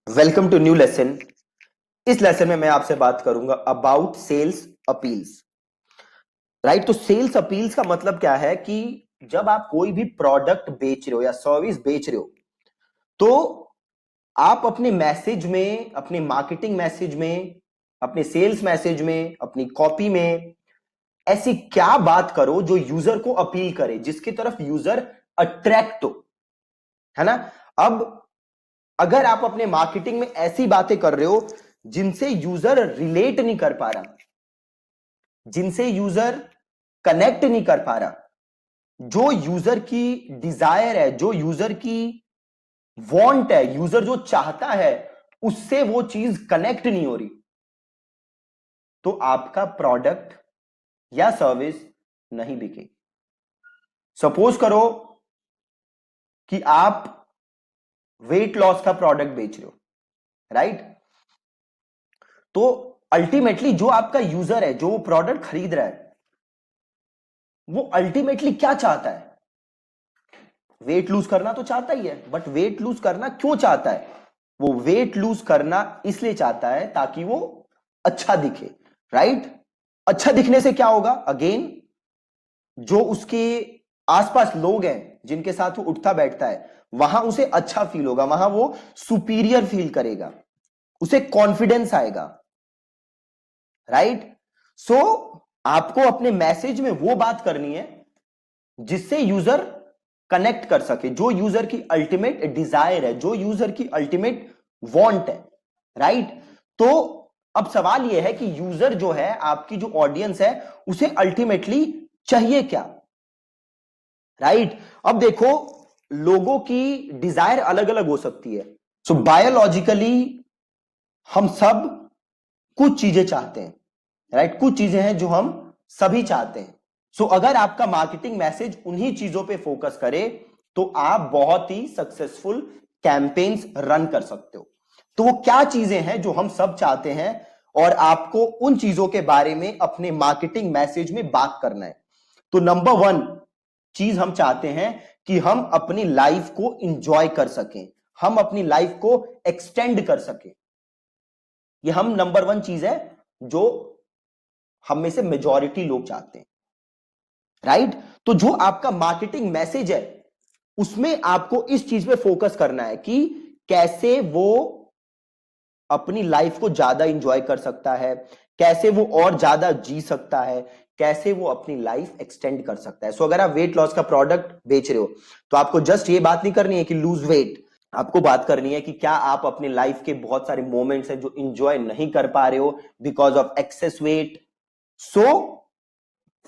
Welcome to new lesson. इस lesson में मैं आपसे बात करूंगा अबाउट सेल्स अपील्स। राइट, तो सेल्स अपील्स का मतलब क्या है कि जब आप कोई भी प्रोडक्ट बेच रहे हो या सर्विस बेच रहे हो तो आप अपने मैसेज में, अपने मार्केटिंग मैसेज में, अपने सेल्स मैसेज में, अपनी कॉपी में ऐसी क्या बात करो जो यूजर को अपील करे, जिसकी तरफ यूजर अट्रैक्ट हो, है ना। अब अगर आप अपने मार्केटिंग में ऐसी बातें कर रहे हो जिनसे यूजर रिलेट नहीं कर पा रहा, जिनसे यूजर कनेक्ट नहीं कर पा रहा, जो यूजर की डिजायर है, जो यूजर की वांट है, यूजर जो चाहता है, उससे वो चीज कनेक्ट नहीं हो रही, तो आपका प्रोडक्ट या सर्विस नहीं बिकेगी। सपोज करो कि आप वेट लॉस का प्रोडक्ट बेच रहे हो, राइट। तो अल्टीमेटली जो आपका यूजर है, जो प्रोडक्ट खरीद रहा है, वो अल्टीमेटली क्या चाहता है? वेट लूज करना तो चाहता ही है, बट वेट लूज करना क्यों चाहता है? वो वेट लूज करना इसलिए चाहता है ताकि वो अच्छा दिखे, राइट। अच्छा दिखने से क्या होगा? अगेन, जो उसके आसपास लोग हैं जिनके साथ वो उठता बैठता है, वहां उसे अच्छा फील होगा, वहां वो सुपीरियर फील करेगा, उसे कॉन्फिडेंस आएगा, राइट। सो आपको अपने मैसेज में वो बात करनी है जिससे यूजर कनेक्ट कर सके, जो यूजर की अल्टीमेट डिजायर है, जो यूजर की अल्टीमेट वांट है, राइट। तो अब सवाल यह है कि यूजर जो है, आपकी जो ऑडियंस है, उसे अल्टीमेटली चाहिए क्या, राइट। अब देखो, लोगों की डिजायर अलग अलग हो सकती है। सो बायोलॉजिकली हम सब कुछ चीजें चाहते हैं, राइट। कुछ चीजें हैं जो हम सभी चाहते हैं। सो अगर आपका मार्केटिंग मैसेज उन्हीं चीजों पे फोकस करे तो आप बहुत ही सक्सेसफुल कैंपेन्स रन कर सकते हो। तो वो क्या चीजें हैं जो हम सब चाहते हैं और आपको उन चीजों के बारे में अपने मार्केटिंग मैसेज में बात करना है। तो नंबर 1 चीज हम चाहते हैं कि हम अपनी लाइफ को इंजॉय कर सकें, हम अपनी लाइफ को एक्सटेंड कर सकें। ये हम नंबर 1 चीज है जो हम में से मेजॉरिटी लोग चाहते हैं, राइट। तो जो आपका मार्केटिंग मैसेज है उसमें आपको इस चीज पे फोकस करना है कि कैसे वो अपनी लाइफ को ज्यादा इंजॉय कर सकता है, कैसे वो और ज्यादा जी सकता है, कैसे वो अपनी लाइफ एक्सटेंड कर सकता है। सो अगर आप वेट लॉस का प्रोडक्ट बेच रहे हो तो आपको जस्ट ये बात नहीं करनी है कि लूज वेट, आपको बात करनी है कि क्या आप अपनी लाइफ के बहुत सारे मोमेंट्स हैं जो इंजॉय नहीं कर पा रहे हो because of access wait. So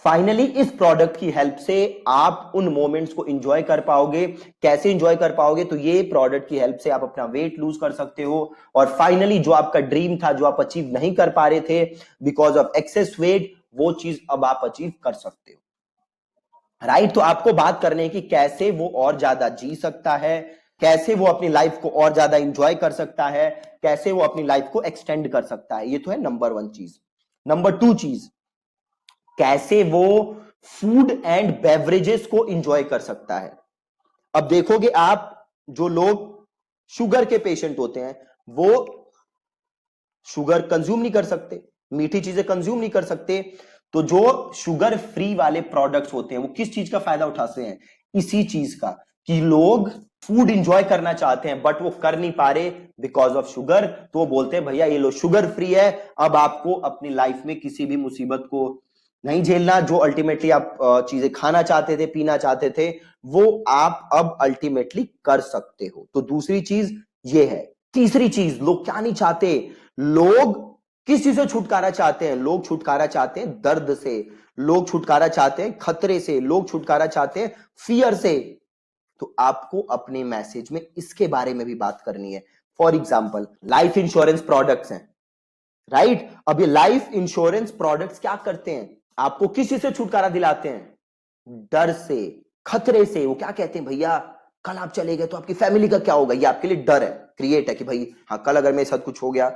finally इस प्रोडक्ट की हेल्प से आप उन मोमेंट्स को एंजॉय कर पाओगे। कैसे एंजॉय कर पाओगे? तो ये प्रोडक्ट की हेल्प से आप अपना वेट लूज कर सकते हो और फाइनली जो आपका ड्रीम था, जो आप अचीव नहीं कर पा रहे थे बिकॉज ऑफ एक्सेस वेट, वो चीज अब आप अचीव कर सकते हो, राइट। तो आपको बात करने की कैसे वो और ज्यादा जी सकता है, कैसे वो अपनी लाइफ को और ज्यादा इंजॉय कर सकता है, कैसे वो अपनी लाइफ को एक्सटेंड कर सकता है। ये तो है नंबर 1 चीज। नंबर 2 चीज, कैसे वो फूड एंड बेवरेजेस को इंजॉय कर सकता है। अब देखोगे आप, जो लोग शुगर के पेशेंट होते हैं वो शुगर कंज्यूम नहीं कर सकते, मीठी चीजें कंज्यूम नहीं कर सकते। तो जो शुगर फ्री वाले प्रोडक्ट्स होते हैं वो किस चीज का फायदा उठाते हैं? इसी चीज का, कि लोग फूड इंजॉय करना चाहते हैं बट वो कर नहीं पा रहे बिकॉज ऑफ शुगर। तो वो बोलते हैं भैया ये लो शुगर फ्री है, अब आपको अपनी लाइफ में किसी भी मुसीबत को नहीं झेलना। जो अल्टीमेटली आप चीजें खाना चाहते थे, पीना चाहते थे, वो आप अब अल्टीमेटली कर सकते हो। तो दूसरी चीज ये है। तीसरी चीज, लोग क्या नहीं चाहते? लोग किस चीज से छुटकारा चाहते हैं? लोग छुटकारा चाहते हैं दर्द से, लोग छुटकारा चाहते हैं खतरे से, लोग छुटकारा चाहते हैं फियर से। तो आपको अपने मैसेज में इसके बारे में भी बात करनी है। For example, life insurance products हैं, राइट। अब ये लाइफ इंश्योरेंस प्रोडक्ट्स क्या करते हैं? आपको किस चीज से छुटकारा दिलाते हैं? डर से, खतरे से। वो क्या कहते हैं? भैया कल आप चले गए तो आपकी फैमिली का क्या होगा? ये आपके लिए डर है, क्रिएट है कि भाई हाँ, कल अगर मेरे साथ कुछ हो गया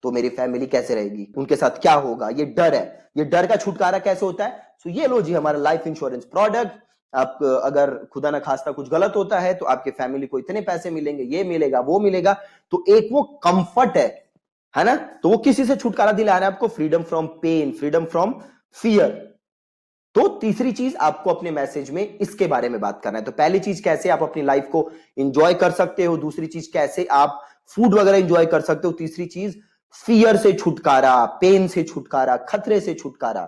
तो मेरी फैमिली कैसे रहेगी, उनके साथ क्या होगा, ये डर है। ये डर का छुटकारा कैसे होता है? तो ये लो जी हमारा लाइफ इंश्योरेंस प्रोडक्ट, आप अगर खुदा ना खास्ता कुछ गलत होता है तो आपके फैमिली को इतने पैसे मिलेंगे, ये मिलेगा वो मिलेगा। तो एक वो कंफर्ट है ना, तो वो किसी से छुटकारा दिला रहा है आपको, freedom from pain, freedom from fear. तो तीसरी चीज आपको अपने मैसेज में इसके बारे में बात करना है। तो पहली चीज कैसे आप अपनी लाइफ को एंजॉय कर सकते हो, दूसरी चीज कैसे आप फूड वगैरह एंजॉय कर सकते हो, तीसरी चीज फियर से छुटकारा, पेन से छुटकारा, खतरे से छुटकारा,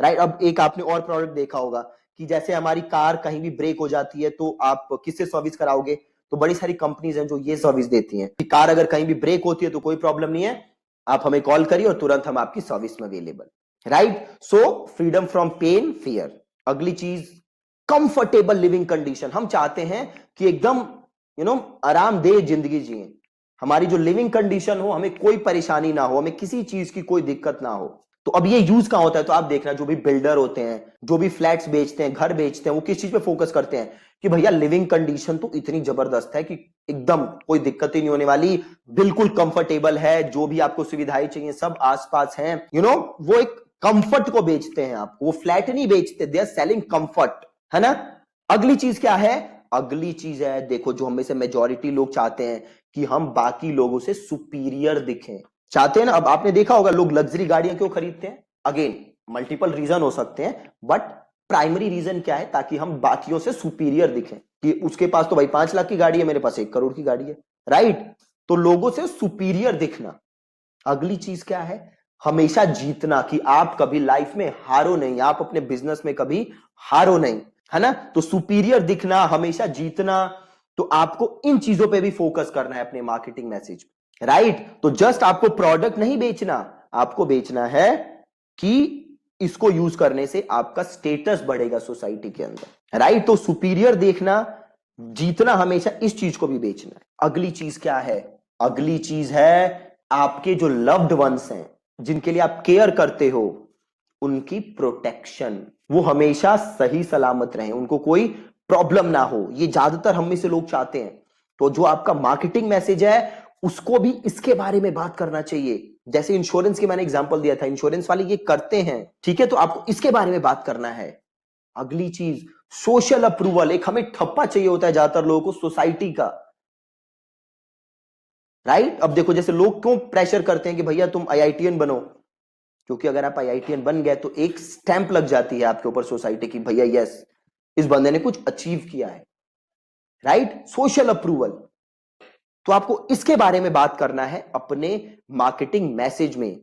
राइट। अब एक आपने और प्रोडक्ट देखा होगा कि जैसे हमारी कार कहीं भी ब्रेक हो जाती है तो आप किससे सर्विस कराओगे, तो बड़ी सारी कंपनीज हैं जो ये सर्विस देती हैं कि कार अगर कहीं भी ब्रेक होती है तो कोई प्रॉब्लम नहीं है, आप हमें कॉल करिए और तुरंत हम आपकी सर्विस में available, right. So freedom from pain, fear. अगली चीज कंफर्टेबल लिविंग कंडीशन। हम चाहते हैं कि एकदम आरामदेह जिंदगी जिए, हमारी जो लिविंग कंडीशन हो, हमें कोई परेशानी ना हो, हमें किसी चीज की कोई दिक्कत ना हो। तो अब ये यूज कहां होता है, तो आप देखना जो भी बिल्डर होते हैं, जो भी फ्लैट्स बेचते हैं, घर बेचते हैं, वो किस चीज पे फोकस करते हैं कि भैया लिविंग कंडीशन तो इतनी जबरदस्त है कि एकदम कोई दिक्कत ही नहीं होने वाली, बिल्कुल कंफर्टेबल है, जो भी आपको सुविधाएं चाहिए सब आसपास हैं, वो एक कंफर्ट को बेचते हैं आपको, वो फ्लैट नहीं बेचते, दे आर सेलिंग कंफर्ट, है ना। अगली चीज क्या है, अगली चीज है, देखो जो हमें से मेजॉरिटी लोग चाहते हैं कि हम बाकी लोगों से सुपीरियर दिखें, चाहते हैं ना। अब आपने देखा होगा लोग लग्जरी गाड़ियां क्यों खरीदते हैं, अगेन मल्टीपल रीजन हो सकते हैं, बट प्राइमरी रीजन क्या है, ताकि हम बाकियों से सुपीरियर दिखें कि उसके पास तो भाई 5 लाख की गाड़ी है, मेरे पास 1 करोड़ की गाड़ी है, राइट। तो लोगों से सुपीरियर दिखना। अगली चीज क्या है, हमेशा जीतना, कि आप कभी लाइफ में हारो नहीं, आप अपने बिजनेस में कभी हारो नहीं, है ना। तो सुपीरियर दिखना, हमेशा जीतना, तो आपको इन चीजों पे भी फोकस करना है अपने मार्केटिंग मैसेज, राइट। तो जस्ट आपको प्रोडक्ट नहीं बेचना, आपको बेचना है कि इसको यूज करने से आपका स्टेटस बढ़ेगा सोसाइटी के अंदर, राइट। तो सुपीरियर देखना, जीतना, हमेशा इस चीज को भी बेचना है। अगली चीज क्या है, अगली चीज है आपके जो लव्ड वंस हैं, जिनके लिए आप केयर करते हो, उनकी प्रोटेक्शन, वो हमेशा सही सलामत रहें, उनको कोई प्रॉब्लम ना हो, ये ज्यादातर हम में से लोग चाहते हैं। तो जो आपका मार्केटिंग मैसेज है उसको भी इसके बारे में बात करना चाहिए। जैसे इंश्योरेंस की मैंने एग्जांपल दिया था, इंश्योरेंस वाले ये करते हैं, ठीक है, तो आपको इसके बारे में बात करना है। अगली चीज सोशल अप्रूवल, एक हमें ठप्पा चाहिए होता है ज्यादातर लोगों को सोसाइटी का, राइट। अब देखो जैसे लोग क्यों प्रेशर करते हैं कि भैया तुम आईआईटीएन बनो, क्योंकि अगर आप आईआईटीएन बन गए तो एक स्टैंप लग जाती है आपके ऊपर सोसाइटी की, भैया यस इस बंदे ने कुछ अचीव किया है, राइट। Social approval. तो आपको इसके बारे में बात करना है अपने मार्केटिंग मैसेज में।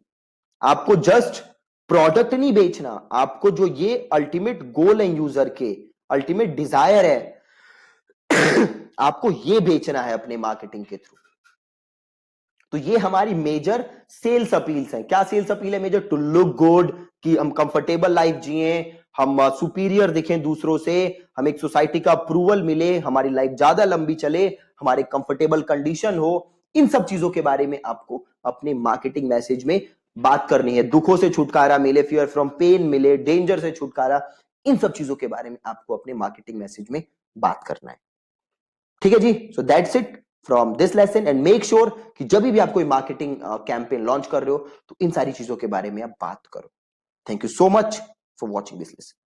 आपको जस्ट प्रोडक्ट नहीं बेचना, आपको जो ये अल्टीमेट गोल है यूजर के, अल्टीमेट डिजायर है आपको ये बेचना है अपने मार्केटिंग के थ्रू। तो ये हमारी मेजर सेल्स अपील्स हैं। क्या सेल्स अपील है मेजर, टू लुक गुड, कि हम कंफर्टेबल लाइफ जिए, हम सुपीरियर दिखें दूसरों से, हमें एक सोसाइटी का अप्रूवल मिले, हमारी लाइफ ज्यादा लंबी चले, हमारे कंफर्टेबल कंडीशन हो। इन सब चीजों के बारे में आपको अपने मार्केटिंग मैसेज में बात करनी है। दुखों से छुटकारा मिले, फियर फ्रॉम पेन मिले, डेंजर से छुटकारा, इन सब चीजों के बारे में आपको अपने मार्केटिंग मैसेज में बात करना है। ठीक है जी, so that's it from this lesson. And make sure कि जब भी आप कोई मार्केटिंग कैंपेन लॉन्च कर रहे हो तो इन सारी चीजों के बारे में आप बात करो। Thank you so much for watching this lesson.